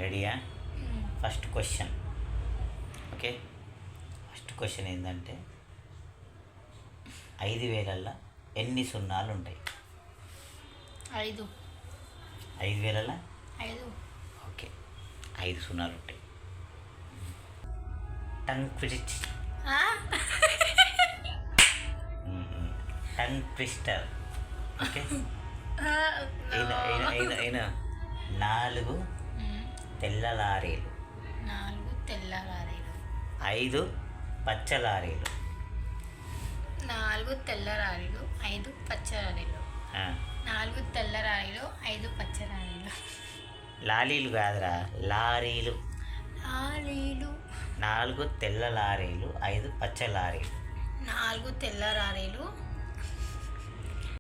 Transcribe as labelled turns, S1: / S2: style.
S1: రెడీయా? First question. Okay, first question ఏంటంటే 5,000ల్లో ఎన్ని సున్నాలు ఉంటాయి?
S2: 5.
S1: 5,000ల్లో
S2: 5.
S1: ఓకే, 5 సున్నాలు ఉంటాయి. Tongue twister. ఓకే, 4 తెల్ల లారీలు,
S2: 4 తెల్ల లారీలు,
S1: 5 పచ్చ లారీలు.
S2: 4 తెల్ల లారీలు, 5 పచ్చ లారీలు. 4 తెల్ల లారీలు, 5 పచ్చ లారీలు.
S1: లారీలు కాదురా, లారీలు.
S2: లారీలు.
S1: 4 తెల్ల లారీలు, 5 పచ్చ లారీలు.
S2: 4 తెల్ల లారీలు,